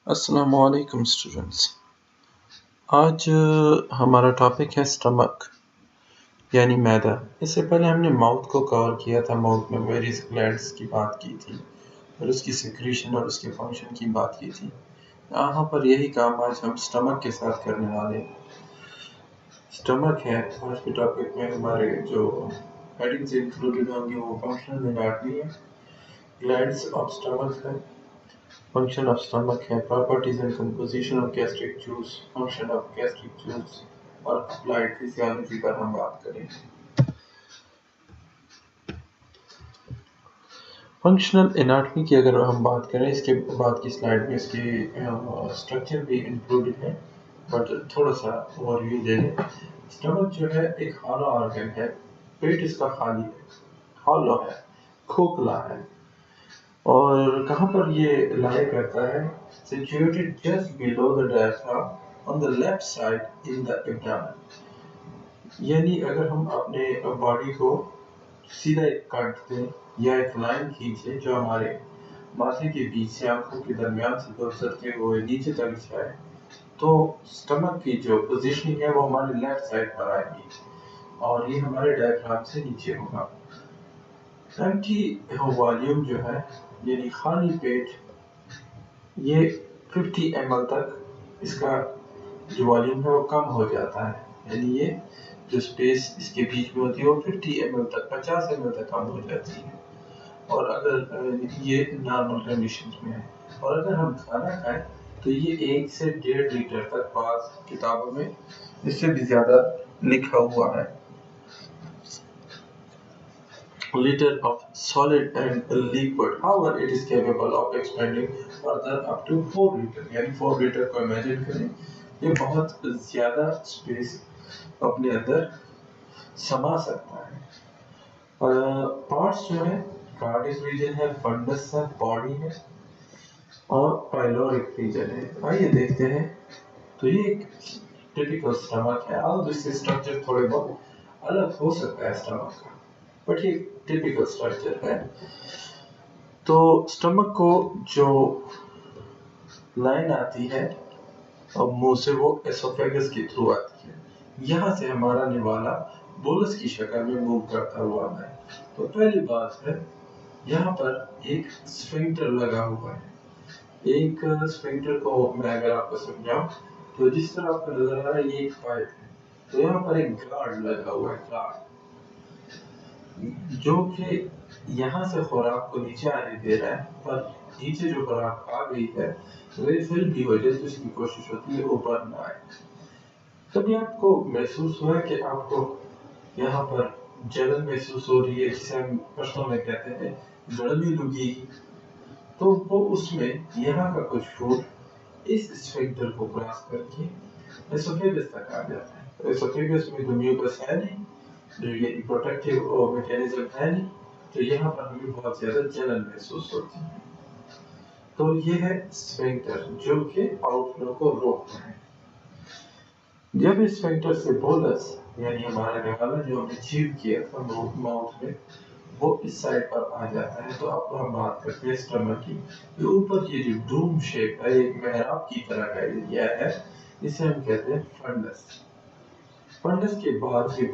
अस्सलामुअलैकुम स्टूडेंट्स। आज हमारा टॉपिक है स्टमक यानी मैदा। इससे पहले हमने माउथ को कवर किया था। माउथ में वेरियस ग्लैंड्स की बात की थी और उसकी सिक्रीशन और उसके फंक्शन की बात की थी। यहाँ पर यही काम आज हम स्टमक के साथ करने वाले हैं। स्टमक है आज के टॉपिक में। हमारे जो हेडिंग्स इंक्लूडेड होंगे वो फंक्शनल एनाटॉमी है, ग्लैंड्स ऑफ स्टमक है, function of stomach है, properties and composition of gastric juice, function of gastric juice और applied physiology पर हम बात करेंगे। फंक्शनल एनाटॉमी की अगर हम बात करें, इसके बाद की स्लाइड में इसकी स्ट्रक्चर भी इंक्लूडेड है, बट थोड़ा सा ओवरव्यू दे दें। स्टमक जो है एक हॉलो ऑर्गन है। पेट इसका खाली है, हॉलो है, खोखला है। और कहाँ पर ये लाई करता है? Situated just below the diaphragm on the left side in the abdomen। यानी अगर हम अपने बॉडी को सीधा काट दें या एक लाइन खींचे जो हमारे माथे के बीच से आंखों के दरमियान से गुजरते हुए नीचे तक जाए, तो स्टमक की जो पोजीशनिंग है वो हमारे लेफ्ट साइड पर आएगी और ये हमारे डायफ्राम से नीचे होगा। एम्प्टी वॉल्यूम जो है यानी खाली पेट, ये 50 ml तक इसका जो वॉल्यूम है वो कम हो जाता है। यानी ये जो स्पेस इसके बीच में होती है वो 50 ml तक, 50 ml तक कम हो जाती है। और अगर ये नॉर्मल कंडीशन में है, और अगर हम खाना खाएं तो ये 1 से 1.5 लीटर तक पास किताबों में इससे भी ज़्यादा लिखा हुआ है। Liter of solid and liquid. However, it is capable of expanding further up to 4 litre. यानी 4 लीटर को इमेजिन करें, ये बहुत ज़्यादा स्पेस अपने अंदर समा सकता है। पार्ट्स जो है, कार्डिक रीजन है, फंडस है, बॉडी है और पाइलोरिक रीजन है। आइए देखते हैं। तो ये एक टिपिकल स्टमक है। और इसके स्ट्रक्चर थोड़े बहुत अलग हो सकता है स्टमक का, बट ये टिपिकल स्ट्रक्चर है। तो स्टमक को जो लाइन आती है और मुंह से, वो एसोफेगस के थ्रू आती है। यहाँ से हमारा निवाला बोलस की शक्ल में मूव करता हुआ है। तो पहली बात है, यहाँ पर एक स्फिंक्टर लगा हुआ है। एक स्फिंक्टर को मैं अगर आपको समझाऊं तो जिस तरह आपको नजर आ रहा है, ये एक पाइप है। तो यहाँ पर एक गार्ड लगा हुआ है, गार्ड, जो कि यहाँ से खुराक को नीचे आने दे रहा है, पर नीचे जो खुराक आ गई है वे फिल की वजह से उसकी कोशिश होती है ऊपर ना आए। कभी आपको महसूस हुआ है कि आपको यहाँ पर जलन महसूस हो रही है, जिसे हम पश्तो में कहते हैं गड़मी लुगी? तो वो उसमें यहाँ का कुछ फूड इस स्फिंक्टर को क्रॉस करके एसोफेगस तक आ जाता है। तो एसोफेगस में तो म्यूकस है नहीं, जो ये प्रोटेक्टिव मैकेनिज्म है नहीं, तो यहाँ पर हमें बहुत ज्यादा जलन महसूस होती है। तो ये है स्फिंक्टर जो कि आउटफ्लो को रोकता है। जब इस स्फिंक्टर से बोलस यानी हमारा निवाला जो हमने चीव किया था माउथ में, वो इस साइड पर आ जाता है, तो अब हम बात करते हैं स्टमक की। तो ऊपर ये जो डूम शेप है, एक मेहराब की तरह का एरिया है, इसे हम कहते हैं फंडस। फंडस के बाद ये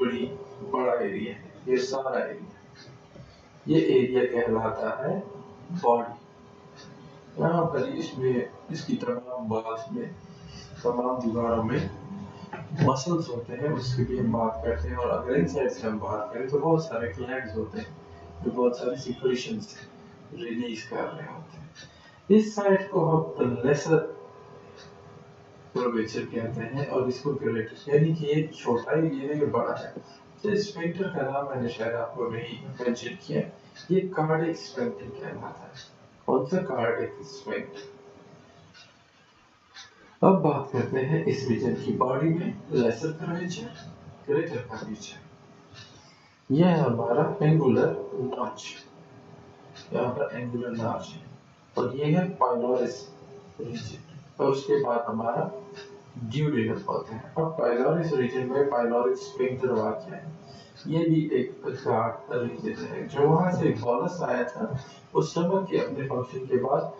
बड़ा एरिया है, ये सारा एरिया, ये एरिया कहलाता है बॉडी। यहाँ पर इसमें इसकी तमाम बाल्स में, तमाम दीवारों में मसल्स होते हैं, उसकी भी हम बात करते हैं। और अगर इन साइड से हम बात करें तो बहुत सारे ग्लैंड्स होते हैं जो बहुत सारी सिक्रीशंस रिलीज कर रहे होते हैं। इस साइड को हम लेसर कर्वेचर कहते हैं और इसको ग्रेटर, यानी कि ये छोटा है, ये बड़ा है। तो स्फिंक्टर का नाम मैंने शायद आपको नहीं मेंशन किया, ये कार्डिक स्फिंक्टर कहलाता है। कौन सा? Cardiac sphincter. अब बात करते हैं इस रीजन की। बॉडी में लेसर कर्वेचर, ग्रेटर कर्वेचर। यह है हमारा एंगुलर नॉच, यहाँ पर एंगुलर नॉच है, और ये है पाइलोरिस रीजन। और उसके बाद हमारा ड्यूडेनम होता है। अब पाइलोरिस रीजन में पाइलोरिक स्फिंक्टर वाक्य है। ये भी एक गार्ड रीजन है। जो वहां से बोलस आया था, उस स्टमक के अपने फंक्शन के बाद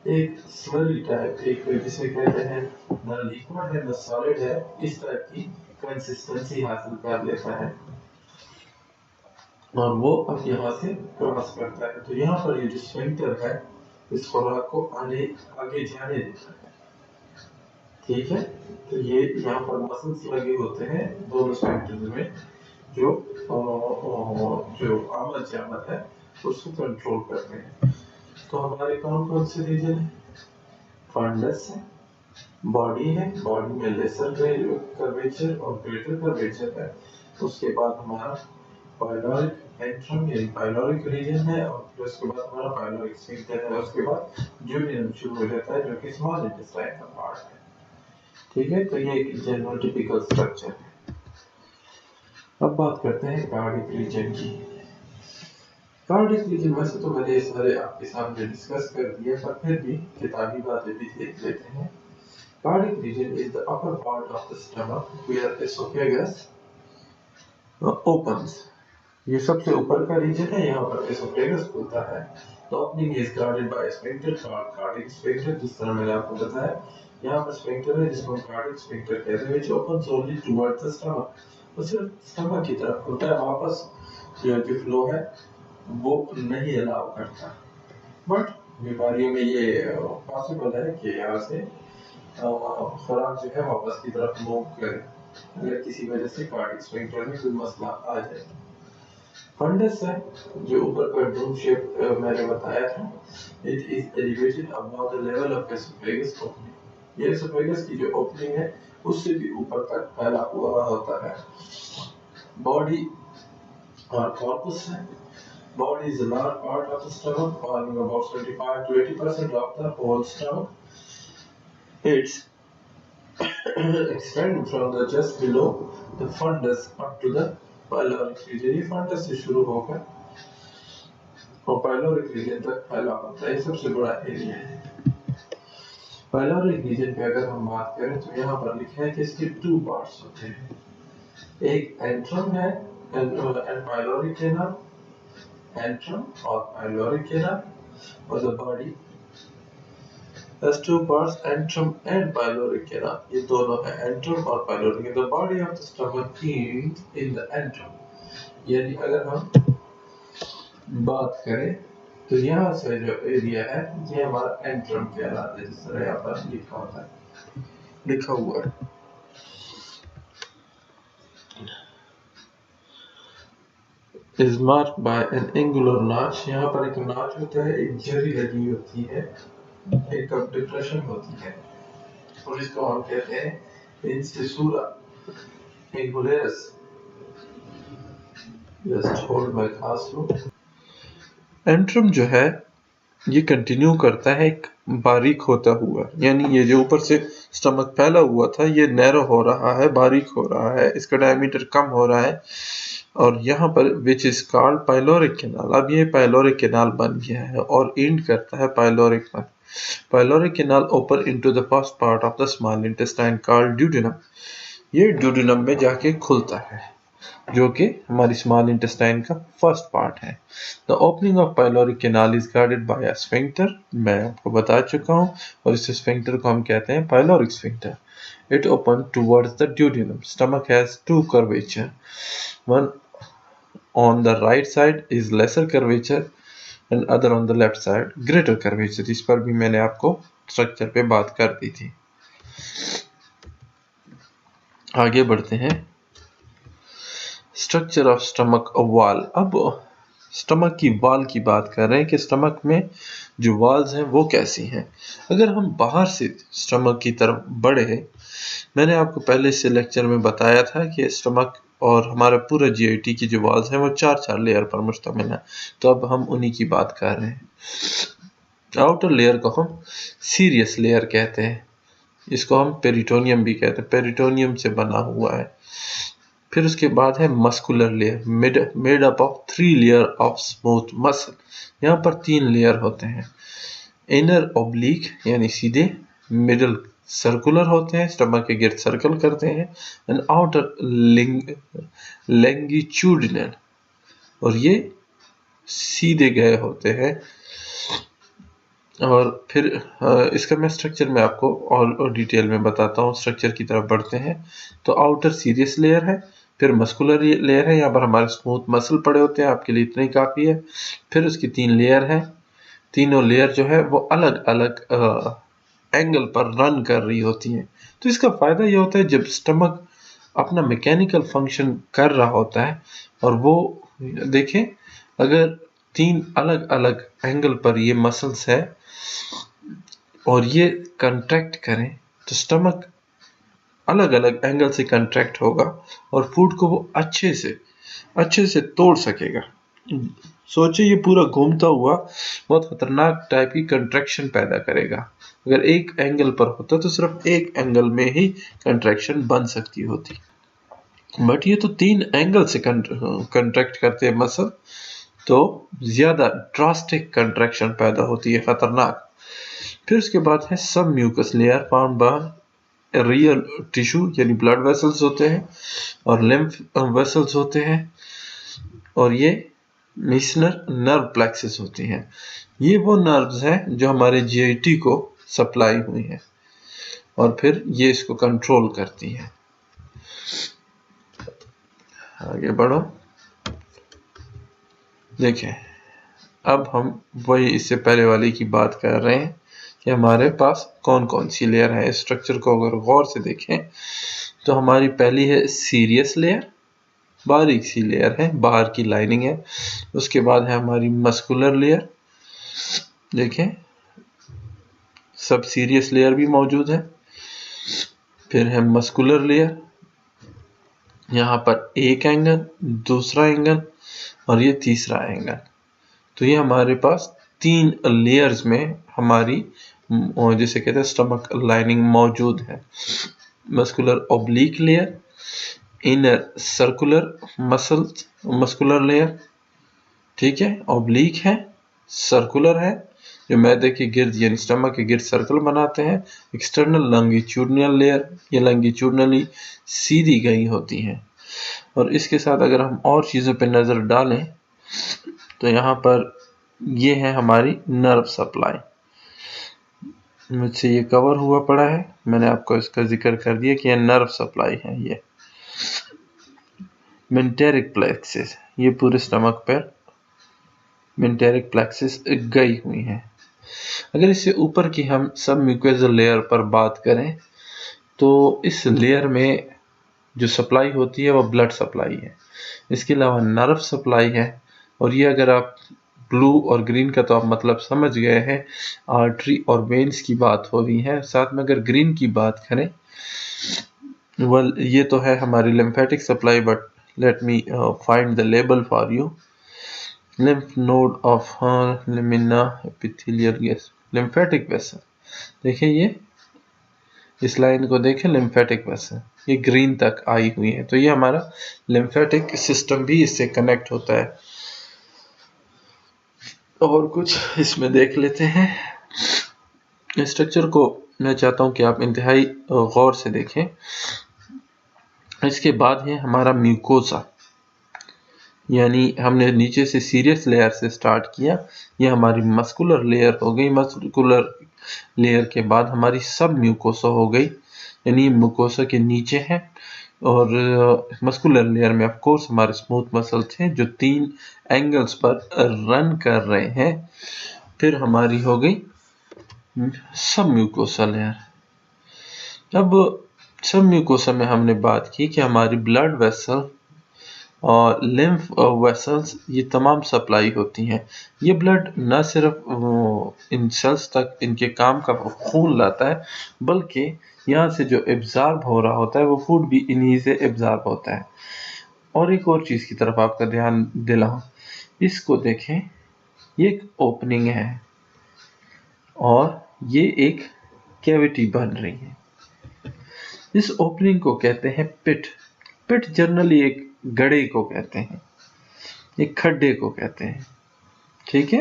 एक स्लरी टाइप, एक जिसे कहते हैं न लिक्विड है न सॉलिड है, इस टाइप की कंसिस्टेंसी हासिल कर लेता है और वो अब यहाँ से क्रॉस करता है। तो यहाँ पर ये जो स्फिंक्टर है इस खुराक को आगे जाने देता है। ठीक है, तो ये यहाँ पर मसल्स लगे होते हैं दोनों स्फिंक्टर्स में जो आमद जामद है उसको कंट्रोल करते हैं। तो हमारे कौन कौन से रीजन है? फंडस है, बॉडी है, बॉडी में लेसर कर्वेचर और ग्रेटर कर्वेचर है। उसके बाद हमारा पाइलोरिक एंट्रम यानी पाइलोरिक रीजन है और फिर उसके बाद हमारा पाइलोरिक स्फिंक्टर है। उसके बाद ड्यूडेनम शुरू हो जाता है जो कि स्मॉल इंटेस्टाइन का पार्ट है। ठीक है, तो ये एक जनरल टिपिकल स्ट्रक्चर है। अब बात करते हैं कार्डिक रीजन की। कार्डिक रीजन वैसे तो मैंने सारे आपके सामने डिस्कस कर दिए, पर फिर भी किताबी बातें भी देख लेते हैं। Cardiac region is the upper part of the stomach where esophagus opens. ये सबसे ऊपर का रीजन है, यहाँ पर esophagus खुलता है। The opening is guarded by a sphincter called cardiac sphincter, जिस तरह मैंने आपको बताया। यहाँ पर sphincter है जिसको cardiac sphincter कहते हैं, which opens only towards the stomach. वो सिर्फ stomach की तरफ खुलता है, वापस जो फ्लो है वो नहीं अलाउ करता। बट बीमारियों में ये पॉसिबल है कि यहाँ से खुराक जो है वापस की तरफ मूव करे अगर किसी वजह से कार्डिक स्फिंक्टर में कोई मसला आ जाए। फंडस है जो ऊपर का डोम शेप मैंने बताया था, it is elevated above the level of oesophagus opening. ये एसोफेगस की जो ओपनिंग है उससे भी ऊपर तक फैला हुआ होता है। बॉडी और कॉर्पस है। Body is a large part of the stomach, forming about 75 to 80% of the whole stomach. It's extend from the just below the fundus up to the pyloric region. ये fundus से शुरू होकर और pyloric region तक फैला होता है। ये सबसे बड़ा एरिया है। pyloric region पे अगर हम बात करें तो यहाँ पर लिखा है कि इसके 2 पार्ट्स होते हैं। एक एंट्रम है एंड pyloric canal, एंट्रम और pyloric canal और the body has 2 parts, antrum and pyloric canal. ये दोनों है antrum और pyloric. The body of the stomach ends in the antrum. यानी अगर हम बात करें तो यहाँ से जो एरिया है ये हमारा एंट्रम कहलाता है, जिस तरह यहाँ पर लिखा हुआ है। Is marked by an angular notch. यहाँ पर एक notch होता है, एक झरी लगी होती है, एक डिप्रेशन होती है और इसको हम कहते हैं incisura angularis. Just hold my classroom. Antrum जो है ये कंटिन्यू करता है एक बारीक होता हुआ, यानी ये जो ऊपर से स्टमक फैला हुआ था ये नैरो हो रहा है, बारीक हो रहा है, इसका डायमीटर कम हो रहा है और यहाँ पर which is called pyloric canal. अब ये पाइलोरिक कैनाल बन गया है और एंड करता है पाइलोरिक में। Pyloric canal open into the first part of the small intestine called duodenum. ये duodenum में जाके खुलता है जो कि हमारी small intestine का first part है। The opening of pyloric canal is guarded by a sphincter, मैं आपको बता चुका हूँ, और इस sphincter को हम कहते हैं pyloric sphincter. It opens towards the duodenum. Stomach has 2 curvature. One on the right side is lesser curvature and other on the left side greater curvature. इस पर भी मैंने आपको स्ट्रक्चर पे बात कर दी थी। आगे बढ़ते हैं। Structure of stomach wall. अब स्टमक की वॉल की बात कर रहे हैं कि स्टमक में जो वॉल्स हैं वो कैसी हैं। अगर हम बाहर से स्टमक की तरफ बढ़े, मैंने आपको पहले से लेक्चर में बताया था कि स्टमक और हमारा पूरा जीआईटी की जो वॉल्स हैं वो 4 लेयर पर मुश्तमिल है, तो अब हम उन्हीं की बात कर रहे हैं। आउटर लेयर को हम सीरियस लेयर कहते हैं, इसको हम पेरिटोनियम भी कहते हैं, पेरिटोनियम से बना हुआ है। फिर उसके बाद है muscular layer, made up of 3 layer of smooth muscle. यहाँ पर 3 लेयर होते हैं। इनर ऑब्लिक यानी सीधे, मिडल सर्कुलर होते हैं, स्टमक के गिर्द सर्कल करते हैं, एंड आउटर लैंगिट्यूडिनल और ये सीधे गए होते हैं। और फिर इसका मैं स्ट्रक्चर में आपको और डिटेल में बताता हूँ। स्ट्रक्चर की तरफ बढ़ते हैं तो आउटर सीरियस लेयर है, फिर मस्कुलर लेयर है, यहाँ पर हमारे स्मूथ मसल पड़े होते हैं, आपके लिए इतना ही काफ़ी है। फिर उसकी 3 लेयर है, तीनों लेयर जो है वो अलग अलग एंगल पर रन कर रही होती हैं। तो इसका फ़ायदा ये होता है जब स्टमक अपना मैकेनिकल फंक्शन कर रहा होता है और वो देखें, अगर 3 अलग अलग एंगल पर ये मसल्स है और ये कंट्रैक्ट करें तो स्टमक अलग अलग एंगल से कंट्रैक्ट होगा और फूड को वो अच्छे से तोड़ सकेगा। सोचिए ये पूरा घूमता हुआ बहुत खतरनाक टाइप की कंट्रैक्शन पैदा करेगा। अगर एक एंगल पर होता तो सिर्फ एक एंगल में ही कंट्रैक्शन बन सकती होती, बट ये तो 3 एंगल से कंट्रैक्ट करते हैं मसल, तो ज्यादा ड्रास्टिक कंट्रैक्शन पैदा होती है, खतरनाक। फिर उसके बाद है सब mucus layer found by real tissue, यानी ब्लड वेसल्स होते हैं और लिम्फ वेसल्स होते हैं, और ये मिशनर नर्व प्लेक्सेस होती हैं। ये वो नर्व्स हैं जो हमारे जीआईटी को सप्लाई हुई हैं और फिर ये इसको कंट्रोल करती हैं। आगे बढ़ो, देखें अब हम वही इससे पहले वाली की बात कर रहे हैं कि हमारे पास कौन कौन सी लेयर है। इस स्ट्रक्चर को अगर गौर से देखें तो हमारी पहली है सीरियस लेयर, बारीक सी लेयर है, बाहर की लाइनिंग है। उसके बाद है हमारी मस्कुलर लेयर, देखें सब सीरियस लेयर भी मौजूद है। फिर है मस्कुलर लेयर, यहाँ पर एक एंगल, दूसरा एंगल और ये तीसरा एंगल। तो ये हमारे पास 3 लेयर्स में हमारी जिसे कहते हैं स्टमक लाइनिंग मौजूद है। Muscular oblique layer, inner circular muscular layer, ठीक है, ओब्लिक है, सर्कुलर है जो मैदे के गिर्द यानी स्टमक के गिर्द सर्कल बनाते हैं। एक्सटर्नल लंगिट्यूडनल लेयर, ये लंगिट्यूडनली सीधी गई होती हैं। और इसके साथ अगर हम और चीज़ों पे नज़र डालें तो यहाँ पर ये है हमारी नर्व सप्लाई। मुझसे ये कवर हुआ पड़ा है, मैंने आपको इसका जिक्र कर दिया कि ये नर्व सप्लाई है। ये मेंटेरिक प्लेक्सेस, ये पूरे स्टमक पर मेंटेरिक प्लेक्सेस गई हुई हैं। अगर इससे ऊपर की हम सब म्यूकोजल लेयर पर बात करें तो इस लेयर में जो सप्लाई होती है वो ब्लड सप्लाई है। इसके अलावा नर्व सप्लाई है, और ये अगर आप ब्लू और ग्रीन का तो आप मतलब समझ गए हैं, आर्टरी और वेन्स की बात हो रही है। साथ में अगर ग्रीन की बात करें, वेल ये तो है हमारी lymphatic supply, but let me find the label for you. lymph node of lamina epithelial gas, lymphatic vessel। देखिए ये इस लाइन को देखें, lymphatic vessel ये ग्रीन तक आई हुई है, तो ये हमारा lymphatic सिस्टम भी इससे कनेक्ट होता है। और कुछ इसमें देख लेते हैं। स्ट्रक्चर को मैं चाहता हूं कि आप इंतहाई गौर से देखें। इसके बाद है हमारा म्यूकोसा, यानी हमने नीचे से सीरियस लेयर से स्टार्ट किया, ये हमारी मस्कुलर लेयर हो गई। मस्कुलर लेयर के बाद हमारी सब म्यूकोसा हो गई, यानी म्यूकोसा के नीचे है। और मस्कुलर लेयर में ऑफ कोर्स हमारे स्मूथ मसल्स हैं जो 3 एंगल्स पर रन कर रहे हैं। फिर हमारी हो गई सब म्यूकोसा लेयर। अब सब म्यूकोसा में हमने बात की कि हमारी ब्लड वेसल और लिम्फ वेसल्स ये तमाम सप्लाई होती हैं। ये ब्लड न सिर्फ इन सेल्स तक इनके काम का खून लाता है, बल्कि यहाँ से जो एब्जॉर्ब हो रहा होता है वो फूड भी इन्हीं से एब्जॉर्ब होता है। और एक और चीज़ की तरफ आपका ध्यान दिलाऊं, इसको देखें, ये एक ओपनिंग है और ये एक कैविटी बन रही है। इस ओपनिंग को कहते हैं पिट। पिट जनरली एक गड्ढे को कहते हैं, एक खड्डे को कहते हैं, ठीक है।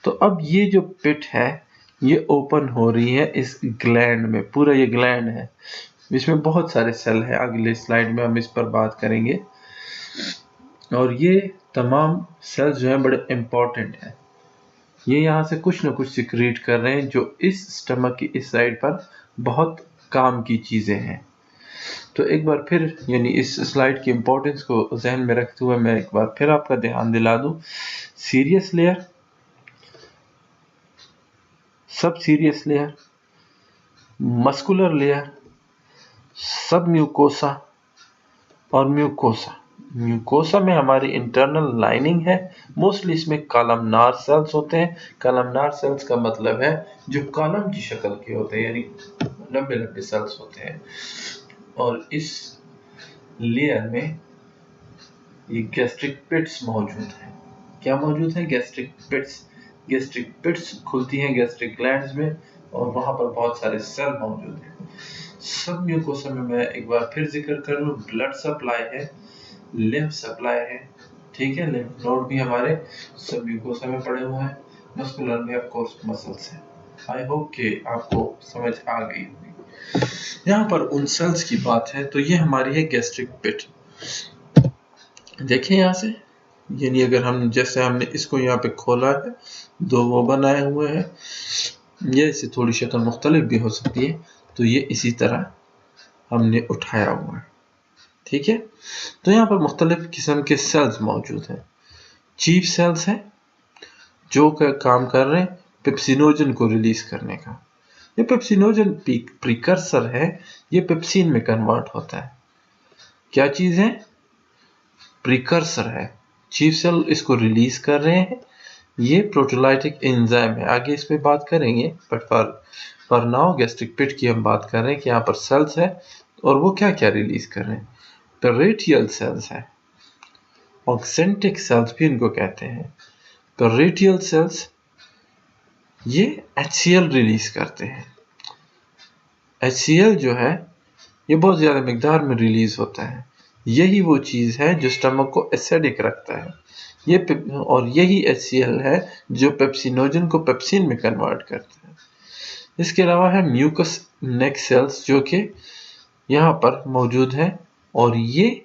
तो अब ये जो पिट है ये ओपन हो रही है इस ग्लैंड में। पूरा ये ग्लैंड है, इसमें बहुत सारे सेल है, अगले स्लाइड में हम इस पर बात करेंगे। और ये तमाम सेल्स जो हैं बड़े इम्पोर्टेंट हैं। ये यहाँ से कुछ ना कुछ सिक्रीट कर रहे हैं जो इस स्टमक की इस साइड पर बहुत काम की चीज़ें हैं। तो एक बार फिर यानी इस स्लाइड की इम्पोर्टेंस को जहन में रखते हुए मैं एक बार फिर आपका ध्यान दिला दूं, सीरियस लेयर, सब सीरियस लेयर, मस्कुलर लेयर, सब म्यूकोसा और म्यूकोसा। म्यूकोसा में हमारी इंटरनल लाइनिंग है, मोस्टली इसमें कॉलमनार सेल्स होते हैं। कॉलमनार सेल्स का मतलब है जो कॉलम की शक्ल के होते हैं, यानी लंबे लंबे सेल्स होते हैं। और इस लेयर में ये गैस्ट्रिक पिट्स मौजूद हैं। क्या मौजूद है? गैस्ट्रिक पिट्स। गैस्ट्रिक पिट्स खुलती हैं गैस्ट्रिक ग्लैंड्स में और वहां पर बहुत सारे सेल मौजूद हैं। सब म्यूकोसा में मैं एक बार फिर जिक्र कर लूं, ब्लड सप्लाई है, लिम्फ सप्लाई है, ठीक है, लिम्फ नोड भी हमारे सब म्यूकोसा में पड़े हुए हैं। मस्कुलर में ऑफ कोर्स मसल्स हैं। आई होप कि आपको समझ आ गई होगी। यहाँ पर उन सेल्स की बात है तो ये हमारी है गैस्ट्रिक पिट। देखिए यहाँ से, यानी अगर हम जैसे हमने इसको यहाँ पे खोला है, दो वो बनाए हुए हैं, ये इससे थोड़ी शक्ल मुख्तलिफ भी हो सकती है, तो ये इसी तरह हमने उठाया हुआ है, ठीक है। तो यहाँ पर मुख्तलिफ किस्म के सेल्स मौजूद हैं। चीफ सेल्स हैं जो काम कर रहे हैं पेप्सिनोजन को रिलीज करने का। ये पेप्सिनोजन प्रीकर्सर है, ये पेप्सिन में कन्वर्ट होता है। क्या चीज है? प्रीकर्सर है। चीफ सेल इसको रिलीज कर रहे हैं। ये प्रोटोलाइटिक एंजाइम है, आगे इस पे बात करेंगे, बट फॉर नाउ गैस्ट्रिक पिट की हम बात कर रहे हैं कि यहाँ पर सेल्स है और वो क्या क्या रिलीज कर रहे हैं। पेरिटियल सेल्स है, ऑक्सेंटिक सेल्स भी इनको कहते हैं। पेरिटियल सेल्स ये HCl रिलीज करते हैं। HCl जो है ये बहुत ज़्यादा मिकदार में रिलीज होता है। यही वो चीज़ है जो स्टमक को एसिडिक रखता है। और यही HCl है जो पेप्सिनोजन को पेप्सिन में कन्वर्ट करता है। इसके अलावा है म्यूकस नेक सेल्स जो कि यहाँ पर मौजूद है और ये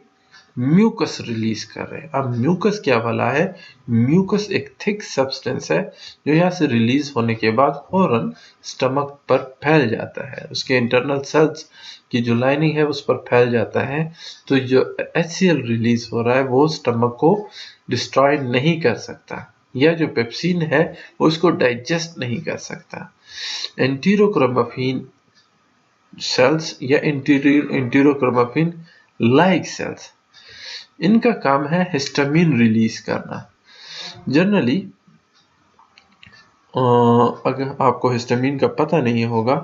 म्यूकस रिलीज कर रहे हैं। अब म्यूकस क्या भला है? म्यूकस एक थिक सब्सटेंस है जो यहाँ से रिलीज होने के बाद फौरन स्टमक पर फैल जाता है, उसके इंटरनल सेल्स की जो लाइनिंग है उस पर फैल जाता है। तो जो HCl रिलीज हो रहा है वो स्टमक को डिस्ट्रॉय नहीं कर सकता, या जो पेप्सिन है वो उसको डाइजेस्ट नहीं कर सकता। एंटीरोक्रोमाफिन सेल्स या एंटीरोक्रोमाफिन लाइक सेल्स, इनका काम है हिस्टामिन रिलीज करना। जनरली अगर आपको हिस्टामिन का पता नहीं होगा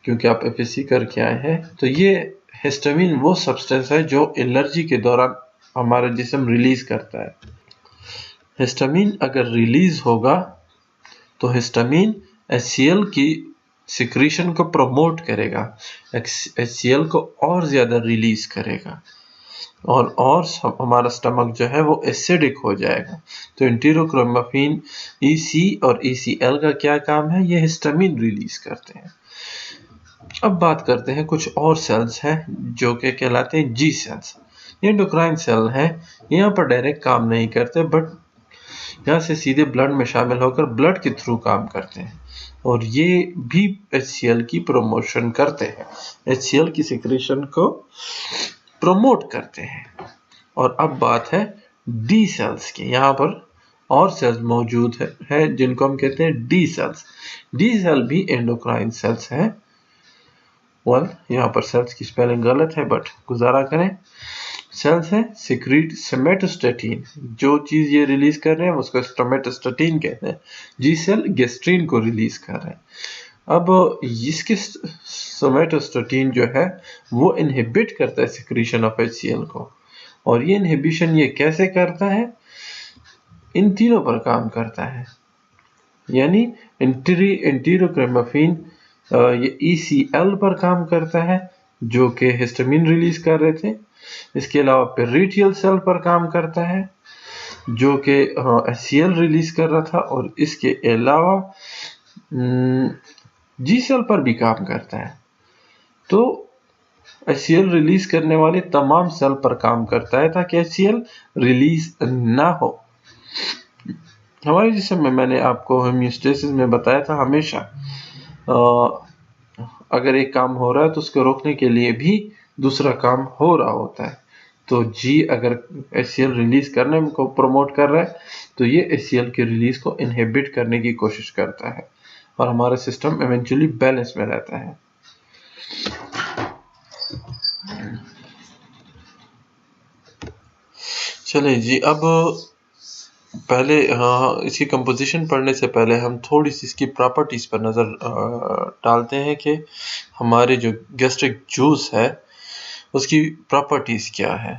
क्योंकि आप FSC करके आए हैं, तो ये हिस्टामिन वो सब्सटेंस है जो एलर्जी के दौरान हमारा जिस्म रिलीज करता है। हिस्टामिन अगर रिलीज होगा तो हिस्टामिन HCl की सिक्रीशन को प्रमोट करेगा, HCl को और ज्यादा रिलीज करेगा और हमारा स्टमक जो है वो एसिडिक हो जाएगा। तो एंटीरोक्रोमाफिन EC और ECL का क्या काम है? ये हिस्टामिन रिलीज करते हैं। अब बात करते हैं कुछ और सेल्स हैं जो कि कहलाते हैं G सेल्स। ये एंडोक्राइन सेल हैं, यहाँ पर डायरेक्ट काम नहीं करते बट यहाँ से सीधे ब्लड में शामिल होकर ब्लड के थ्रू काम करते हैं और ये भी HCl की प्रमोशन करते हैं, HCl की सिक्रीशन को प्रमोट करते हैं। और अब बात है डी सेल्स की। यहाँ पर और सेल्स मौजूद है जिनको हम कहते हैं डी सेल्स। डी सेल भी एंडोक्राइन सेल्स हैं। यहाँ पर सेल्स की स्पेलिंग गलत है बट गुजारा करें। सेल्स है सिक्रीट सोमेटोस्टेटिन, जो चीज ये रिलीज कर रहे हैं उसको सोमेटोस्टेटिन कहते हैं। जी सेल गैस्ट्रीन को रिलीज कर रहे हैं। अब इसके सोमेटोस्टेटिन जो है वो इनहिबिट करता है सिक्रीशन ऑफ HCl को, और ये इनहिबिशन ये कैसे करता है? इन तीनों पर काम करता है, यानी एंटीरोक्रोमाफिन ये ECL पर काम करता है जो कि हिस्टामिन रिलीज कर रहे थे। इसके अलावा पेरिटियल सेल पर काम करता है जो कि HCl रिलीज कर रहा था, और इसके अलावा G सेल पर भी काम करता है। तो HCl रिलीज करने वाले तमाम सेल पर काम करता है ताकि HCl रिलीज ना हो। हमारे जिस्म में मैंने आपको होम्योस्टेसिस में बताया था, हमेशा अगर एक काम हो रहा है तो उसको रोकने के लिए भी दूसरा काम हो रहा होता है। तो जी अगर HCl रिलीज करने को प्रमोट कर रहा है तो ये HCl की रिलीज को इनहिबिट करने की कोशिश करता है और हमारा सिस्टम इवेंचुअली बैलेंस में रहता है। चलिए जी, अब पहले इसकी कंपोजिशन पढ़ने से पहले हम थोड़ी सी इसकी प्रॉपर्टीज़ पर नज़र डालते हैं कि हमारे जो गैस्ट्रिक जूस है उसकी प्रॉपर्टीज़ क्या है।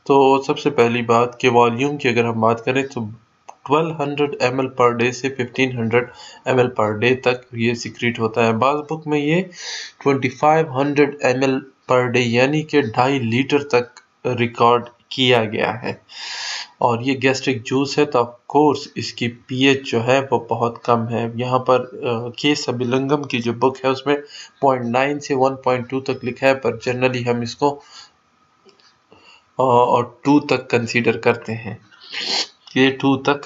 तो सबसे पहली बात कि वॉल्यूम की अगर हम बात करें तो 1200 ml पर डे से 1500 ml पर डे तक ये सिक्रीट होता है। बाज़ बुक में ये 2500 ml पर डे यानी कि 2.5 लीटर तक रिकॉर्ड किया गया है। और ये गैस्ट्रिक जूस है तो ऑफ कोर्स इसकी pH जो है वो बहुत कम है। यहाँ पर के सबिलंगम की जो बुक है उसमें 0.9 से 1.2 तक लिखा है, पर जनरली हम इसको और 2 तक कंसीडर करते हैं। ये 2 तक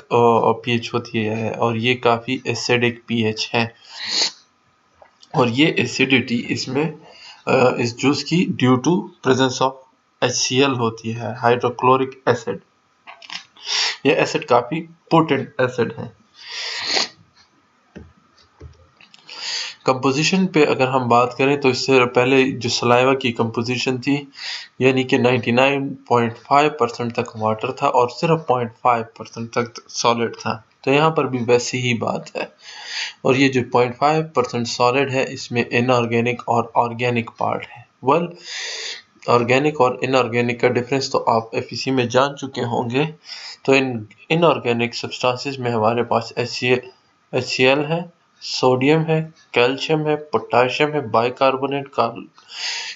pH होती है और ये काफ़ी एसिडिक pH है और ये एसिडिटी इसमें इस जूस की due to presence of HCl होती है, हाइड्रोक्लोरिक एसिड। ये एसिड काफ़ी पोटेंट एसिड है। कंपोजिशन पे अगर हम बात करें तो इससे पहले जो सलाइवा की कंपोजिशन थी यानी कि 99.5% तक वाटर था और सिर्फ 0.5% तक सॉलिड था। तो यहाँ पर भी वैसी ही बात है और ये जो 0.5% सॉलिड है इसमें इनऑर्गेनिक और ऑर्गेनिक पार्ट है। वेल, ऑर्गेनिक और इनऑर्गेनिक का डिफरेंस तो आप FEC में जान चुके होंगे। तो इनऑर्गेनिक सब्सटेंसेस में हमारे पास HCl है, सोडियम है, कैल्शियम है, पोटाशियम है, बाइकार्बोनेट,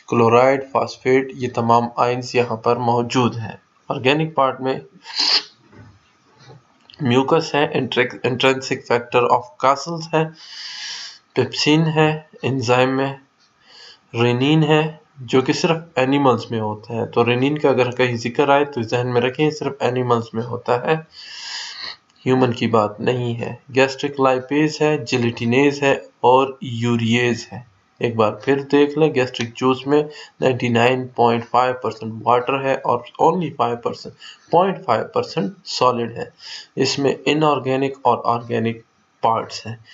क्लोराइड, फास्फेट, ये तमाम आयंस यहाँ पर मौजूद हैं। ऑर्गेनिक पार्ट में म्यूकस है, इंट्रिंसिक फैक्टर ऑफ कासल्स है, पेप्सिन है, एंजाइम है, रेनिन है जो कि सिर्फ एनिमल्स में होता है। तो रेनिन का अगर कहीं जिक्र आए तो जहन में रखें सिर्फ एनिमल्स में होता है, ह्यूमन की बात नहीं है। गैस्ट्रिक लाइपेज है, जिलेटिनेज है और यूरिएज है। एक बार फिर देख लें, गैस्ट्रिक जूस में 99.5% वाटर है और ओनली 0.5% सॉलिड है। इसमें इनऑर्गेनिक और ऑर्गेनिक पार्ट्स हैं।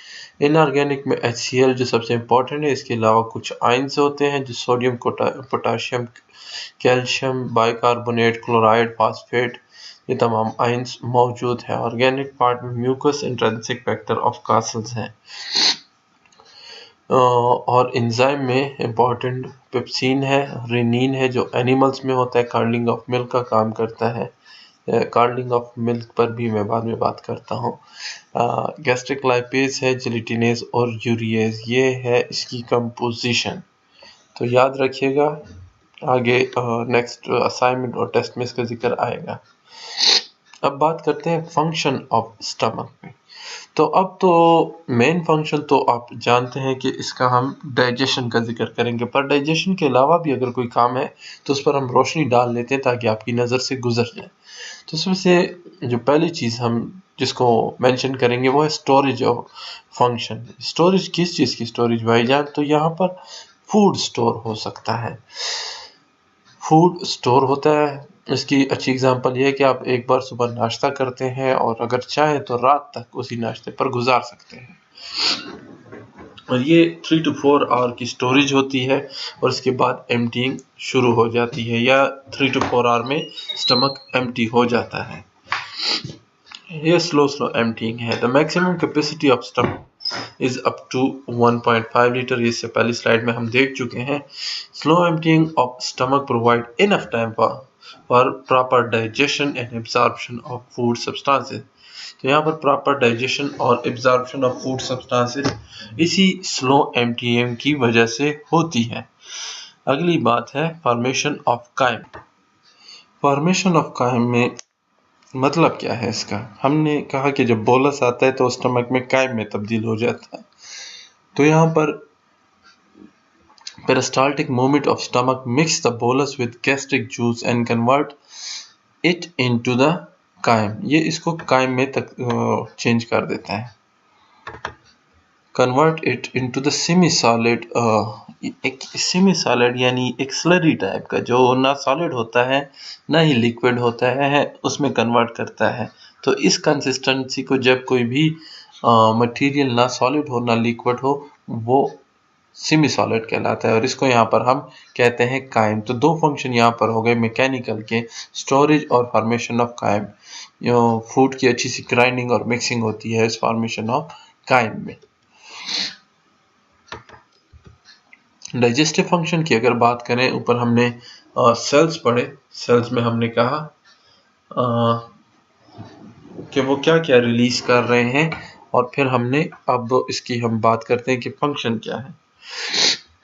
इनऑर्गेनिक में HCl जो सबसे इम्पोर्टेंट है, इसके अलावा कुछ आयंस होते हैं जो sodium, potassium, calcium, bicarbonate, chloride, phosphate, ये तमाम आयंस मौजूद है। ऑर्गेनिक पार्ट में mucus, intrinsic factor of Castle's हैं और एंजाइम में इम्पोर्टेंट पेप्सिन है, रेनिन है जो एनिमल्स में होता है, कार्डलिंग ऑफ मिल्क का काम करता है। कार्डलिंग ऑफ मिल्क पर भी मैं बाद में बात करता हूँ। गैस्ट्रिक लाइपेज है, जिलेटिनेज और यूरिएज, ये है इसकी कंपोजिशन। तो याद रखिएगा, आगे नेक्स्ट असाइनमेंट और टेस्ट में इसका जिक्र आएगा। अब बात करते हैं फंक्शन ऑफ स्टमक में। तो अब तो मेन फंक्शन तो आप जानते हैं कि इसका हम डाइजेशन का जिक्र करेंगे, पर डाइजेशन के अलावा भी अगर कोई काम है तो उस पर हम रोशनी डाल लेते हैं ताकि आपकी नज़र से गुजर जाए। तो उसमें से जो पहली चीज़ हम जिसको मेंशन करेंगे वो है स्टोरेज ऑफ फंक्शन। स्टोरेज किस चीज़ की स्टोरेज भाईजान? तो यहाँ पर फूड स्टोर हो सकता है, फूड स्टोर होता है। इसकी अच्छी एग्जांपल ये है कि आप एक बार सुबह नाश्ता करते हैं और अगर चाहें तो रात तक उसी नाश्ते पर गुजार सकते हैं और ये 3 to 4 आवर की स्टोरेज होती है और इसके बाद एम्प्टीइंग शुरू हो जाती है या 3 to 4 आवर में स्टमक एम्प्टी हो जाता है। ये स्लो एम्प्टीइंग है। The maximum capacity of stomach is up to 1.5 litre. इससे पहली स्लाइड में हम देख चुके हैं। Slow emptying of stomach provide enough time for proper digestion and absorption of food substances. तो यहाँ पर प्रॉपर डाइजेशन और एब्जॉर्प्शन ऑफ फूड सब्सटेंसेस इसी स्लो एम्प्टीइंग की वजह से होती है। अगली बात है formation of chyme. Formation of chyme में मतलब क्या है इसका? हमने कहा कि जब बोलस आता है तो स्टमक में काइम में तब्दील हो जाता है। तो यहाँ पर peristaltic movement of stomach mix the bolus with gastric juice and convert it into the कायम, ये इसको कायम में तक चेंज कर देता है। Convert it into the semi solid, एक सेमी सॉलिड यानी एक स्लरी टाइप का, जो ना सॉलिड होता है ना ही लिक्विड होता है, उसमें कन्वर्ट करता है। तो इस कंसिस्टेंसी को जब कोई भी मटेरियल ना सॉलिड हो ना लिक्विड हो, वो सेमी सॉलिड कहलाता है, और इसको यहाँ पर हम कहते हैं कायम। तो दो फंक्शन यहाँ पर हो गए मैकेनिकल के, स्टोरेज और फॉर्मेशन ऑफ कायम। फूड की अच्छी सी ग्राइंडिंग और मिक्सिंग होती है इस फॉर्मेशन ऑफ कायम में। डाइजेस्टिव फंक्शन की अगर बात करें, ऊपर हमने सेल्स पढ़े। सेल्स में हमने कहा कि वो क्या क्या रिलीज कर रहे हैं, और फिर हमने अब इसकी हम बात करते हैं कि फंक्शन क्या है।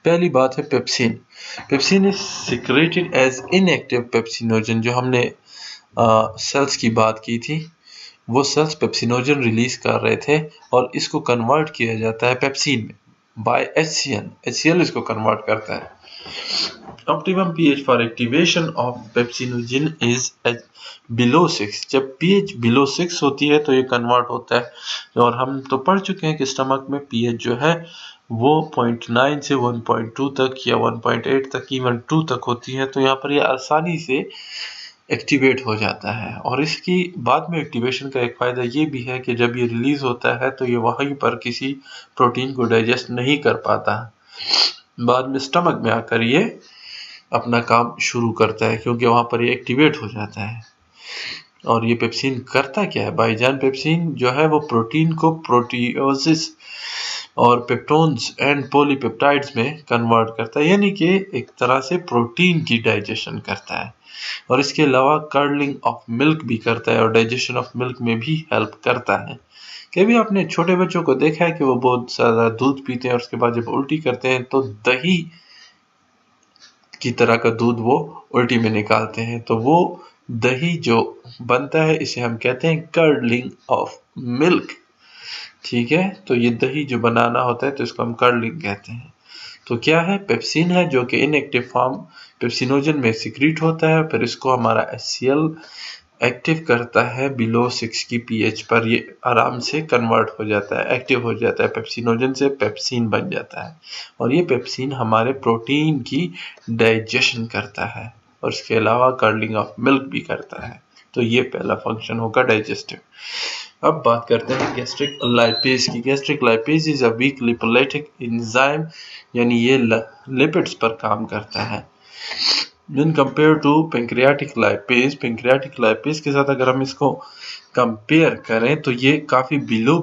पहली बात है pepsin. Pepsin is secreted as inactive pepsinogen. जो हमने सेल्स की बात की थी, वो सेल्स पेप्सिनोजन रिलीज कर रहे थे, और इसको कन्वर्ट किया जाता है पेप्सिन में बाय HCl। HCl इसको कन्वर्ट करता है। Optimum pH for activation of pepsinogen is below 6। जब pH बिलो 6 होती है तो ये कन्वर्ट होता है, और हम तो पढ़ चुके हैं कि स्टमक में pH जो है वो 0.9 से 1.2 तक या 1.8 तक, इवन 2 तक होती है। तो यहाँ पर ये आसानी से एक्टिवेट हो जाता है। और इसकी बाद में एक्टिवेशन का एक फ़ायदा ये भी है कि जब ये रिलीज़ होता है तो ये वहीं पर किसी प्रोटीन को डाइजेस्ट नहीं कर पाता, बाद में स्टमक में आकर ये अपना काम शुरू करता है, क्योंकि वहाँ पर ये एक्टिवेट हो जाता है। और ये पेप्सिन करता क्या है भाईजान? पेप्सिन जो है वो प्रोटीन को प्रोटियोसिस और पेप्टोन्स एंड पॉलीपेप्टाइड्स में कन्वर्ट करता है, यानी कि एक तरह से प्रोटीन की डाइजेशन करता है। और इसके अलावा कर्लिंग ऑफ मिल्क भी करता है, और डाइजेशन ऑफ मिल्क में भी हेल्प करता है। कभी आपने छोटे बच्चों को देखा है कि वो बहुत ज़्यादा दूध पीते हैं और उसके बाद जब उल्टी करते हैं तो दही की तरह का दूध वो उल्टी में निकालते हैं, तो वो दही जो बनता है इसे हम कहते हैं कर्लिंग ऑफ मिल्क। ठीक है, तो ये दही जो बनाना होता है तो इसको हम कर्लिंग कहते हैं। तो क्या है? पेप्सिन है, जो कि इनएक्टिव फॉर्म पेप्सिनोजन में सिक्रीट होता है, फिर इसको हमारा HCl एक्टिव करता है बिलो 6 की pH पर। ये आराम से कन्वर्ट हो जाता है, एक्टिव हो जाता है, पेप्सिनोजन से पेप्सिन बन जाता है, और ये पेप्सिन हमारे प्रोटीन की डाइजेशन करता है, और इसके अलावा कर्लिंग ऑफ मिल्क भी करता है। तो ये पहला फंक्शन होगा डाइजेस्टिव। अब बात करते हैं गैस्ट्रिक लाइपेज की। Gastric lipase is a weak lipolytic enzyme, यानी ये लिपिड्स पर काम करता है। When compared to pancreatic lipase, pancreatic lipase के साथ अगर हम इसको कंपेयर करें तो ये काफ़ी बिलो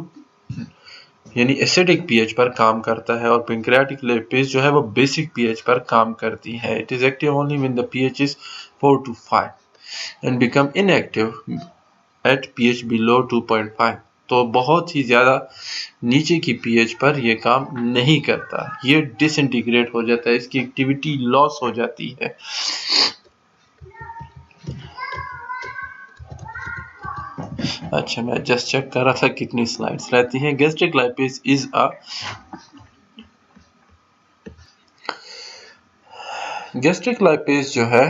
यानी एसिडिक pH पर काम करता है, और पैंक्रियाटिक लाइपेज जो है वो बेसिक pH पर काम करती है। It is active only when the pH is 4 to 5 and become inactive at pH below 2.5। तो बहुत ही ज़्यादा नीचे की pH पर यह काम नहीं करता, ये डिसइंटीग्रेट हो जाता है, इसकी एक्टिविटी लॉस हो जाती है। अच्छा, मैं जस्ट चेक कर रहा था कितनी स्लाइड्स रहती हैं। Gastric lipase is a gastric lipase जो है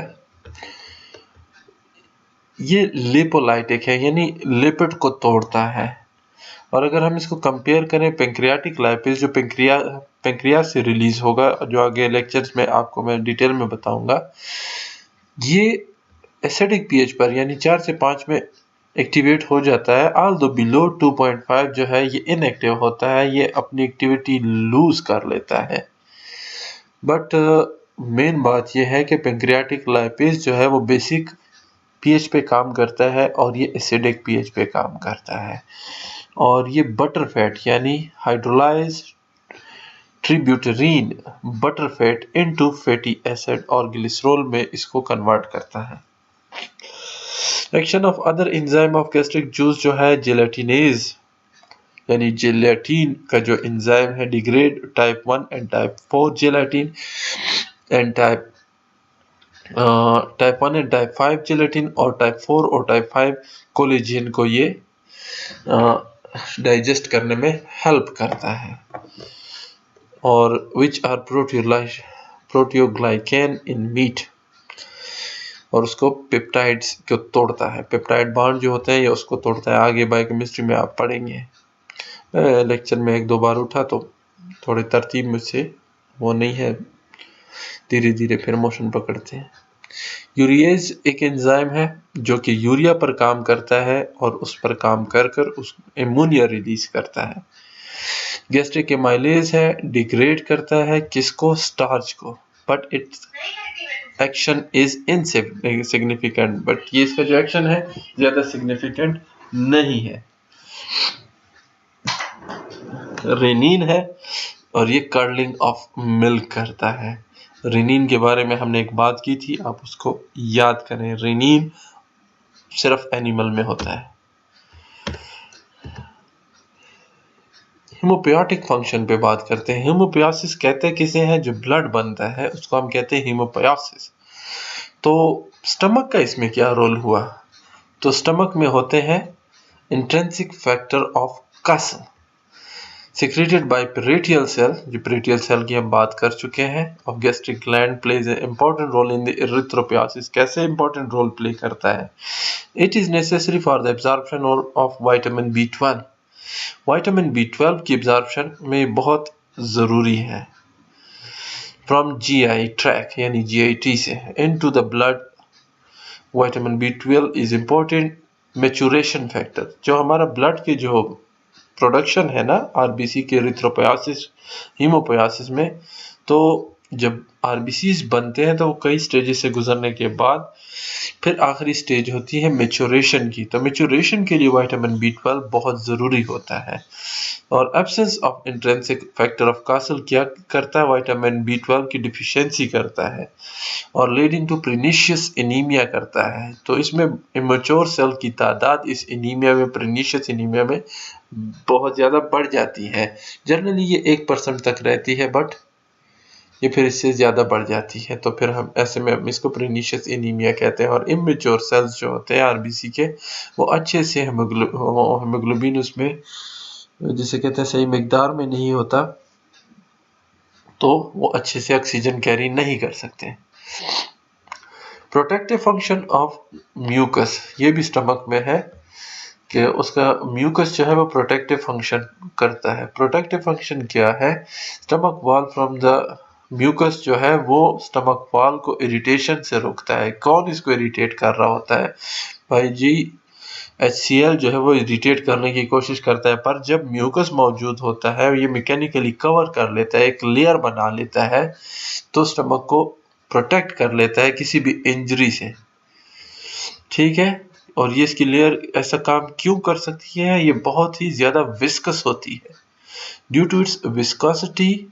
ये लिपोलाइटिक है, यानी लिपिड को तोड़ता है। और अगर हम इसको कंपेयर करें पैंक्रियाटिक लाइपेज, जो पैंक्रियास से रिलीज होगा, जो आगे लेक्चर्स में आपको मैं डिटेल में बताऊंगा, ये एसिडिक pH पर यानी 4 से 5 में एक्टिवेट हो जाता है। ऑल्दो बिलो 2.5 जो है ये इनएक्टिव होता है, ये अपनी एक्टिविटी लूज कर लेता है। बट मेन बात यह है कि पैंक्रियाटिक लाइपेज जो है वो बेसिक pH पे काम करता है, और ये एसिडिक pH पे काम करता है, और ये बटर फैट यानी hydrolyse tributyrin butter fat into fatty acid और ग्लिसरॉल में इसको कन्वर्ट करता है। Action of other enzyme of gastric juice जो है जेलेटिनेज, यानी जेलेटिन का जो एंजाइम है, degrade type 1 and type 4 gelatin and type 1 and type 5 gelatin, और टाइप 4 और टाइप 5 कोलेजन को ये डाइजेस्ट करने में हेल्प करता है। और which are proteoglycan in meat. और उसको पेप्टाइड्स को तोड़ता है। पेप्टाइड बॉन्ड जो होते हैं ये उसको तोड़ता है। आगे बायोकेमिस्ट्री में आप पढ़ेंगे। लेक्चर में 1-2 बार उठा तो थोड़ी तरतीब मुझसे वो नहीं है, धीरे धीरे फिर मोशन पकड़ते हैं। यूरिएज एक एंजाइम है जो कि यूरिया पर काम करता है और उस पर काम कर कर उस एमोनिया रिलीज करता है। गैस्ट्रिक एमाइलेज है, डिग्रेड करता है किसको? स्टार्च को, but it's action is insignificant, but ये इसका जो एक्शन है ज्यादा सिग्निफिकेंट नहीं है। रेनिन है और ये कर्लिंग ऑफ मिल्क करता है। रेनिन के बारे में हमने एक बात की थी, आप उसको याद करें। रेनिन सिर्फ एनिमल में होता है। हीमोपोएटिक फंक्शन पे बात करते हैं। हीमोपोएसिस कहते किसे हैं? जो ब्लड बनता है उसको हम कहते हैं हीमोपोएसिस। तो स्टमक का इसमें क्या रोल हुआ? तो स्टमक में होते हैं intrinsic factor of castle secreted by parietal cell, जो parietal cell की हम बात कर चुके हैं। of gastric gland plays an important role in the erythropoiesis। कैसे important role play करता है? It is necessary for the absorption of vitamin B12। vitamin B12 की absorption में बहुत ज़रूरी है from GI tract यानी GIT से into the blood। vitamin B12 is important maturation factor। जो हमारा blood के जो प्रोडक्शन है ना आरबीसी के एरिथ्रोपोएसिस हीमोपोएसिस में, तो जब आरबीसीज बनते हैं तो वो कई स्टेजेस से गुजरने के बाद फिर आखिरी स्टेज होती है मैच्योरेशन की। तो मैच्योरेशन के लिए विटामिन B12 बहुत ज़रूरी होता है। और absence of intrinsic factor of castle क्या करता है? विटामिन B12 की डिफिशियंसी करता है और लीडिंग टू प्रीनिशियस एनीमिया करता है। तो इसमें इमेच्योर सेल की तादाद इस एनीमिया में, प्रीनिशियस एनीमिया में बहुत ज़्यादा बढ़ जाती है। जनरली ये 1% तक रहती है, बट ये फिर इससे ज़्यादा बढ़ जाती है। तो फिर हम ऐसे में इसको प्रीनिशियस एनीमिया कहते हैं। और इमेच्योर सेल्स जो होते हैं आरबीसी के, वो अच्छे से हेमोग्लोबिन उसमें जिसे कहते हैं सही मिकदार में नहीं होता, तो वो अच्छे से ऑक्सीजन कैरी नहीं कर सकते। प्रोटेक्टिव फंक्शन ऑफ म्यूकस, ये भी स्टमक में है कि उसका म्यूकस जो है वो प्रोटेक्टिव फंक्शन करता है। प्रोटेक्टिव फंक्शन क्या है? Stomach wall from the mucus जो है वो स्टमक वॉल को इरिटेशन से रोकता है। कौन इसको इरिटेट कर रहा होता है? भाई जी HCl जो है वो इरिटेट करने की कोशिश करता है, पर जब म्यूकस मौजूद होता है ये मैकेनिकली कवर कर लेता है, एक लेयर बना लेता है, तो स्टमक को प्रोटेक्ट कर लेता है किसी भी इंजरी से। ठीक है, और ये इसकी लेयर ऐसा काम क्यों कर सकती है? ये बहुत ही ज़्यादा विस्कस होती है। ड्यू टू इट्स विस्कोसिटी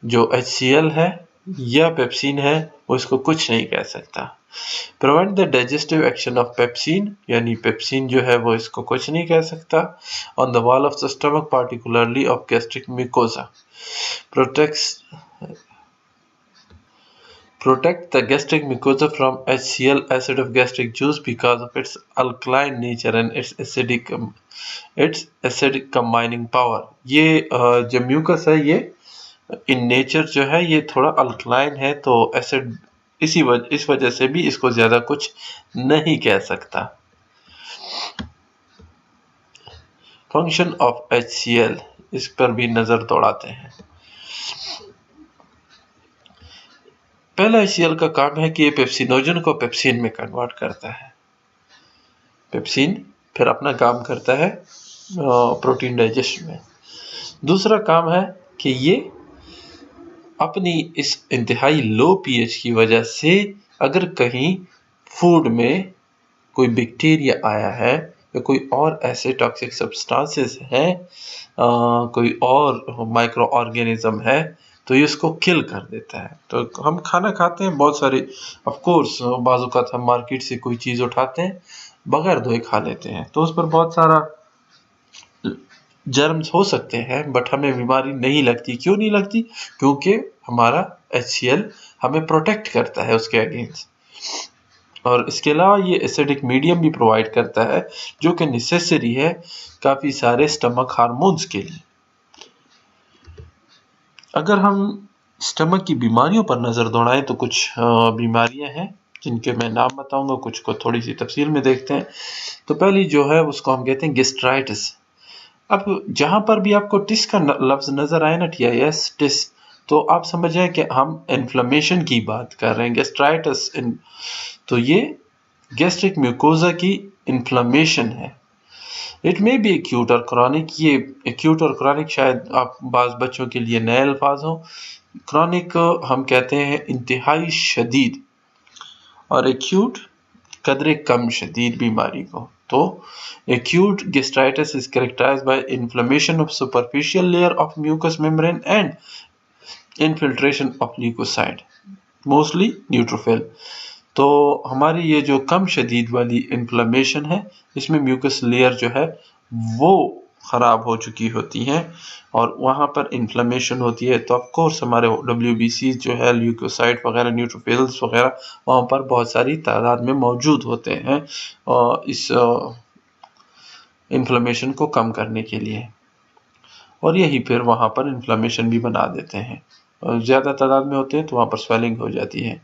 जो HCl है या पेप्सिन है वो इसको कुछ नहीं कह सकता। Prevent the digestive action of pepsin, यानी पेप्सिन जो है वो इसको कुछ नहीं कह सकता। On the wall of the stomach particularly of gastric mucosa, protect the gastric mucosa from HCl acid of gastric juice because of its alkaline nature and its acidic combining power। ये जो म्यूकस है ये in nature जो है ये थोड़ा alkaline है, तो एसिड इस वजह से भी इसको ज्यादा कुछ नहीं कह सकता। फंक्शन ऑफ HCl, इस पर भी नजर दौड़ाते हैं। पहला HCl का काम है कि ये पेप्सिनोजन को पेप्सिन में कन्वर्ट करता है। पेप्सिन फिर अपना काम करता है प्रोटीन डाइजेशन में। दूसरा काम है कि ये अपनी इस इंतहाई लो पीएच की वजह से अगर कहीं फूड में कोई बैक्टीरिया आया है या कोई और ऐसे टॉक्सिक सब्सटेंसेस हैं, कोई और माइक्रो ऑर्गेनिज्म है, तो ये इसको किल कर देता है। तो हम खाना खाते हैं बहुत सारी, ऑफ कोर्स बाज़ औक़ात हम मार्केट से कोई चीज़ उठाते हैं बगैर धोए खा लेते हैं, तो उस पर बहुत सारा जर्म्स हो सकते हैं, बट हमें बीमारी नहीं लगती। क्यों नहीं लगती? क्योंकि हमारा HCl हमें प्रोटेक्ट करता है उसके अगेंस्ट। और इसके अलावा ये एसिडिक मीडियम भी प्रोवाइड करता है जो कि नेसेसरी है काफ़ी सारे स्टमक हार्मोन्स के लिए। अगर हम स्टमक की बीमारियों पर नज़र दौड़ाएं तो कुछ बीमारियां हैं जिनके मैं नाम बताऊंगा, कुछ को थोड़ी सी तफसील में देखते हैं। तो पहली जो है उसको हम कहते हैं गैस्ट्राइटिस। अब जहां पर भी आपको टिस का लफ्ज नजर आए ना, TIS टिस, तो आप समझ जाए कि हम इन्फ्लेमेशन की बात कर रहे हैं। गैस्ट्राइटिस तो ये गैस्ट्रिक म्यूकोजा की इन्फ्लेमेशन है। इट मे बी एक्यूट और क्रॉनिक। ये एक्यूट और क्रॉनिक शायद आप बाज़ बच्चों के लिए नए अल्फाज हों। क्रॉनिक हम कहते हैं इंतहाई शदीद, और एक्यूट कदरे कम शदीद बीमारी को। तो acute gastritis is characterized by inflammation of superficial layer of mucous membrane and infiltration of leukocyte, mostly neutrophil। तो हमारी ये जो कम शदीद वाली इन्फ्लेमेशन है, इसमें म्यूकस लेयर जो है वो ख़राब हो चुकी होती है और वहाँ पर इन्फ्लेमेशन होती है। तो ऑफ कोर्स हमारे WBC जो है, ल्यूकोसाइट वगैरह, न्यूट्रोफिल्स वगैरह वहाँ पर बहुत सारी तादाद में मौजूद होते हैं इस इन्फ्लेमेशन को कम करने के लिए, और यही फिर वहाँ पर इन्फ्लेमेशन भी बना देते हैं। ज़्यादा तादाद में होते हैं तो वहाँ पर स्वेलिंग हो जाती है।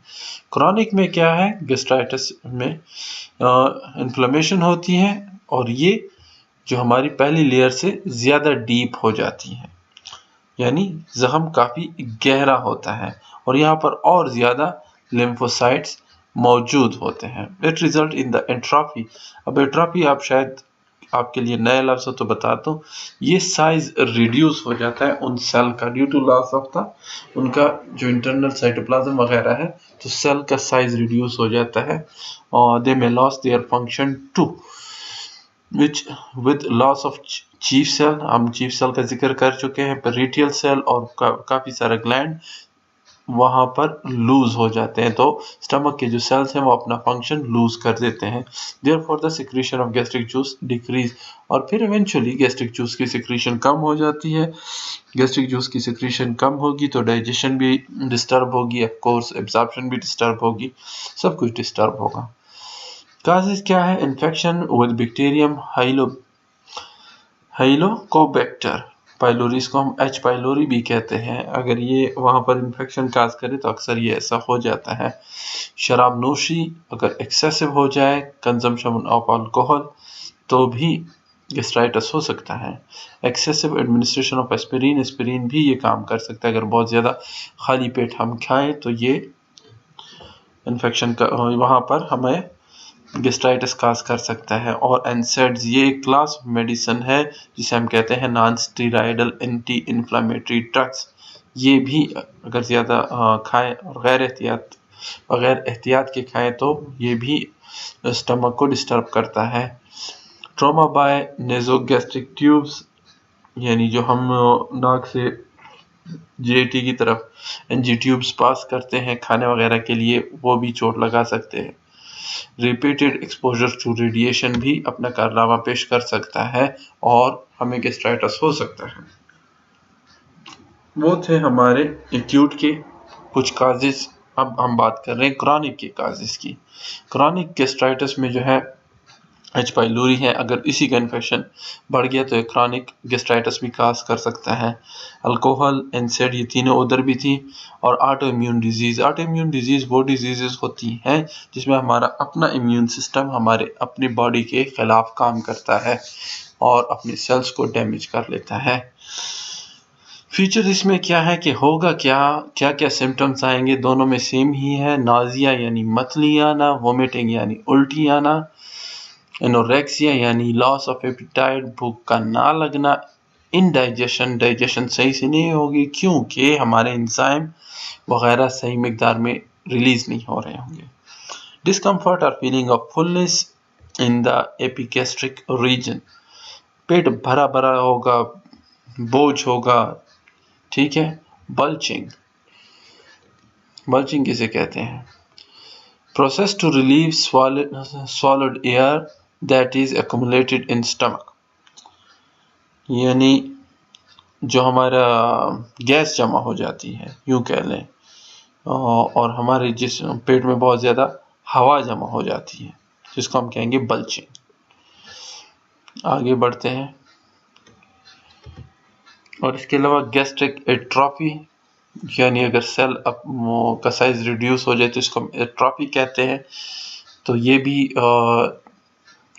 क्रॉनिक में क्या है, गैस्ट्राइटिस में इन्फ्लेमेशन होती है और ये जो हमारी पहली लेयर से ज़्यादा डीप हो जाती है, यानी जख्म काफ़ी गहरा होता है और यहाँ पर और ज़्यादा लिम्फोसाइट्स मौजूद होते हैं। It result in the atrophy. अब एंट्रोफी आप शायद आपके लिए नए लफ्ज़ हो तो बताता हूँ। ये साइज रिड्यूस हो जाता है उन सेल का due to loss of the उनका जो इंटरनल साइटोप्लाज्म वगैरह है, तो सेल का साइज रिड्यूस हो जाता है और they may loss their function to which with loss of chief cell. हम चीफ सेल का जिक्र कर चुके हैं। पेरिटियल सेल और काफ़ी सारे ग्लैंड वहाँ पर लूज हो जाते हैं, तो स्टमक के जो सेल्स हैं वो अपना फंक्शन लूज कर देते हैं। Therefore the secretion of gastric juice decrease, और फिर इवेंचुअली गैस्ट्रिक जूस की सिक्रीशन कम हो जाती है। गैस्ट्रिक जूस की सिक्रीशन कम होगी तो डाइजेशन भी डिस्टर्ब होगी, ऑफ कोर्स एब्जॉर्प्शन भी डिस्टर्ब होगी, सब कुछ डिस्टर्ब होगा। काजेस क्या है, infection with bacterium Helicobacter pylori, इसको हम H पाइलोरी भी कहते हैं। अगर ये वहाँ पर इन्फेक्शन काज करे तो अक्सर ये ऐसा हो जाता है। शराब नोशी अगर एक्सेसिव हो जाए, कंजम्पशन ऑफ अल्कोहल, तो भी गैस्ट्राइटिस हो सकता है। Excessive administration of aspirin, aspirin भी ये काम कर सकता है। अगर बहुत ज़्यादा खाली पेट हम खाएं तो ये इन्फेक्शन का वहाँ पर हमें गैस्ट्राइटिस काज कर सकता है। और एनसेड्स ये एक क्लास ऑफ मेडिसिन है जिसे हम कहते हैं non steroidal anti inflammatory drugs. ये भी अगर ज़्यादा खाएं और बगैर एहतियात के खाएं तो ये भी स्टमक को डिस्टर्ब करता है। ट्रॉमा बाय नेज़ोगैस्ट्रिक ट्यूब्स, यानी जो हम नाक से GIT की तरफ NG ट्यूब्स पास करते हैं खाने वगैरह के लिए, वो भी चोट लगा सकते हैं। रिपीटेड एक्सपोजर टू रेडिएशन भी अपना कारनामा पेश कर सकता है और हमें गैस्ट्राइटिस हो सकता है। वो थे हमारे एक्यूट के कुछ काजेस। अब हम बात कर रहे हैं क्रॉनिक के काजेस की। क्रॉनिक गैस्ट्राइटिस में जो है H पाइलोरी है, अगर इसी का इन्फेक्शन बढ़ गया तो एक क्रॉनिक गैस्ट्राइटिस भी काज कर सकता है। अल्कोहल, एनसेड, ये तीनों उधर भी थी। और auto immune disease, auto immune disease वो डिजीज़ होती हैं जिसमें हमारा अपना इम्यून सिस्टम हमारे अपनी बॉडी के खिलाफ काम करता है और अपने सेल्स को डैमेज कर लेता है। फीचर इसमें क्या है कि होगा क्या क्या क्या सिम्टम्स आएंगे, दोनों में सेम ही है। नाजिया यानी मतली आना, वोमिटिंग यानी उल्टी आना, एनोरेक्सिया यानी लॉस ऑफ एपिटाइट, भूख का ना लगना, इनडाइजेशन, डाइजेशन सही से नहीं होगी क्योंकि हमारे एंजाइम वगैरह सही मिकदार में रिलीज नहीं हो रहे होंगे। डिस्कम्फर्ट और feeling of fullness in the epigastric region, पेट भरा भरा होगा, बोझ होगा, ठीक है। बल्चिंग, बल्चिंग किसे कहते हैं, process to relieve swallowed air that is accumulated in stomach, यानी जो हमारा गैस जमा हो जाती है यूं कह लें, और हमारे जिस पेट में बहुत ज़्यादा हवा जमा हो जाती है जिसको हम कहेंगे बल्चिंग। आगे बढ़ते हैं। और इसके अलावा गैस्ट्रिक एट्रोफी यानी अगर सेल का साइज रिड्यूस हो जाए तो इसको हम एट्रोफी कहते हैं। तो ये भी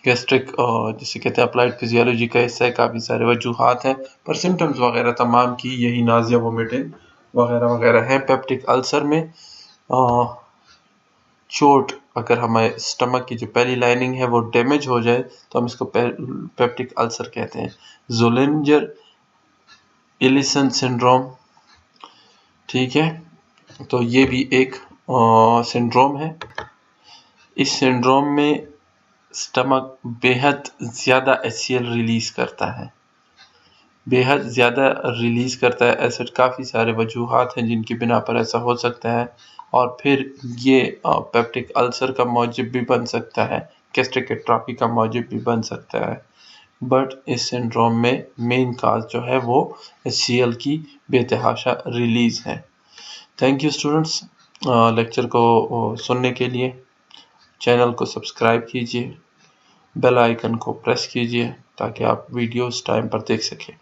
गैस्ट्रिक जिसे कहते हैं अप्लाइड फिजियोलॉजी का हिस्सा है। काफ़ी सारे वजूहात हैं, पर सिम्टम्स वगैरह तमाम की यही नाज़िया, वोमिटिंग वगैरह वगैरह हैं। पेप्टिक अल्सर में चोट, अगर हमारे स्टमक की जो पहली लाइनिंग है वो डैमेज हो जाए तो हम इसको पेप्टिक अल्सर कहते हैं। ज़ोलिंजर एलिसन सिंड्रोम, ठीक है, तो ये भी एक सिंड्रोम है। इस सिंड्रोम में स्टमक बेहद ज़्यादा HCl रिलीज़ करता है, बेहद ज़्यादा रिलीज़ करता है एसिड। काफ़ी सारे वजूहात हैं जिनकी बिना पर ऐसा हो सकता है, और फिर ये पेप्टिक अल्सर का मौजब भी बन सकता है, गैस्ट्रिक एट्रोफी का मौजब भी बन सकता है। बट इस सिंड्रोम में मेन काज जो है वो HCl की बेतहाशा रिलीज़ है। थैंक यू स्टूडेंट्स, लेक्चर को सुनने के लिए। चैनल को सब्सक्राइब कीजिए, बेल आइकन को प्रेस कीजिए ताकि आप वीडियोस टाइम पर देख सकें।